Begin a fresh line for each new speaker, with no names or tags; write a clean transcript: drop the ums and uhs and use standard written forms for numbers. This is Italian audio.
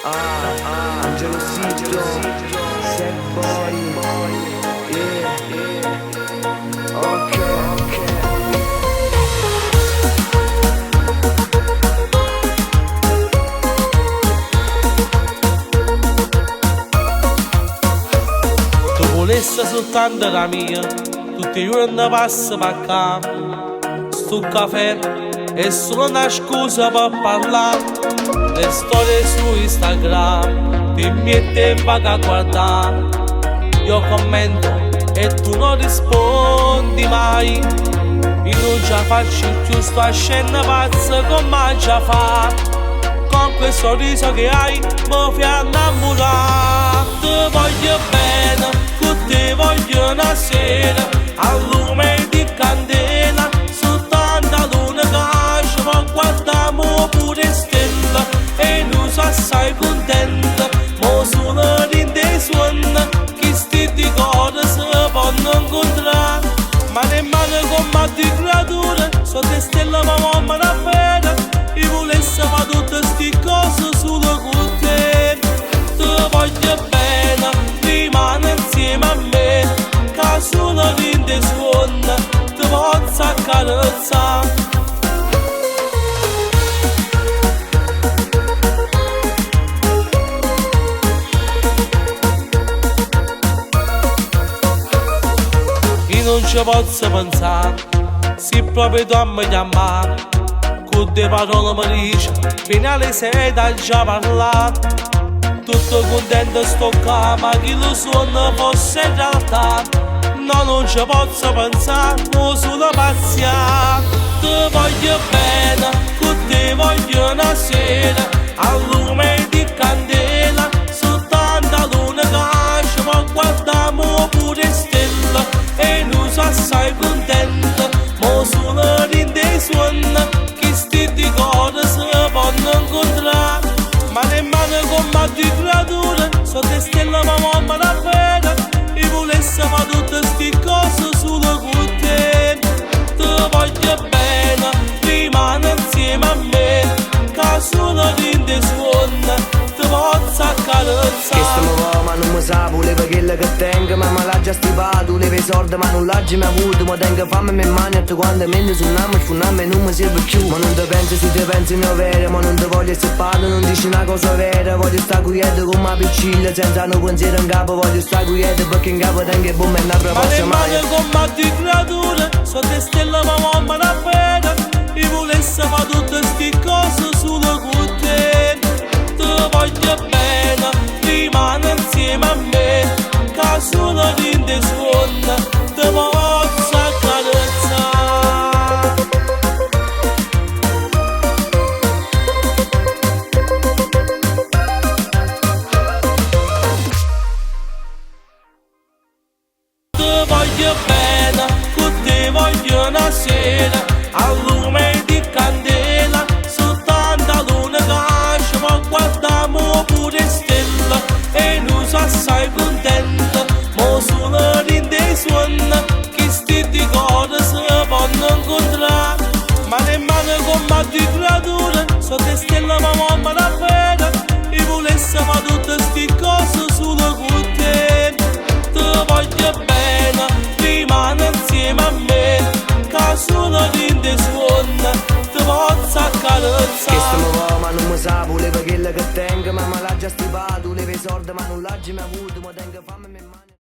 Angelo Sito, Sad Boy, yeah, ok.
Tu volessi soltanto la mia, tutti i giorni passa per qua. Sto caffè è solo una scusa per parlare. Le storie su Instagram ti metti e vai a guardare. Io commento e tu non rispondi mai. Io non ce la faccio più, sto a scena pazza come già fa. Con quel sorriso che hai mi fai innamorare. Ti voglio bene, ti voglio una sera al lume di candela. Soltanto a luna che ma guardiamo pure stella. E noi sono assai contenta, ma sono rinde suona. Chi sti di cose si possono incontrare. Mano in mano con matti creature, sotto stella ma mamma una pena. E volesse fare tutte sti cose solo con te. Ti voglio bene, rimane insieme a me. Che solo rinde suona, ti posso accarezzare. Non ci posso pensare, se proprio tu mi chiamare, con le parole mi dici, fino alle 6 da già parlare. Tutto contento sto qua, ma chi lo suona fosse in realtà. No, non ci posso pensare, o solo pazziare. Ti voglio bene, ti voglio una sera, al lume di candela. Soltanto a luna che ma guardiamo pure stella. E noi sono assai contenta, ma sono rinde suona. Chi sti di cose si possono incontrare. Mano in mano con matti creature, sotto stella ma mamma una pena. E volesse fare tutte sti cose solo con te. Ti voglio bene, rimane insieme a me. Che solo rinde suona, ti posso accarezzare.
Che stiamo va ma non mi sa, voleva quella che tengo, ma me l'ha già stipato. Voleva i soldi ma non l'ha già mai avuto. Ma tengo fame e mi mani e quando mente su un anno e non mi serve più. Ma non ti pensi se ti pensi mio vero, ma non ti voglio seppare, non dici una cosa vera. Voglio stare quieto come una piccina, senza un pensiero in capo. Voglio stare quieto perché in capo tengo il bomba e una proposta mai.
Ma con matti creature, sotto stella ma mamma una pena. E volesse fare tutte sti cose solo con te. Ti voglio bene, rimane insieme a me. Che solo rinde suona, ti posso accarezzare. Ti voglio bene, ti voglio una sera, al lume di candela. Soltanto a luna che ma guardiamo pure stella. E noi sono assai contenta, ma sono rinde suona. Chi sti di cose si possono incontrare. Mano in mano con matti creature, sotto stella ma mamma una pena. E volesse fare tutte sti cose solo con te. Ti voglio bene, rimane insieme a me. Che solo rinde suona, ti posso accarezzare.
Che stiamo va ma non mi sa, voleva quella che tengo, ma me l'ha già stipato. Voleva i soldi ma non l'ha già mai avuto. Ma tengo fame e mi mani.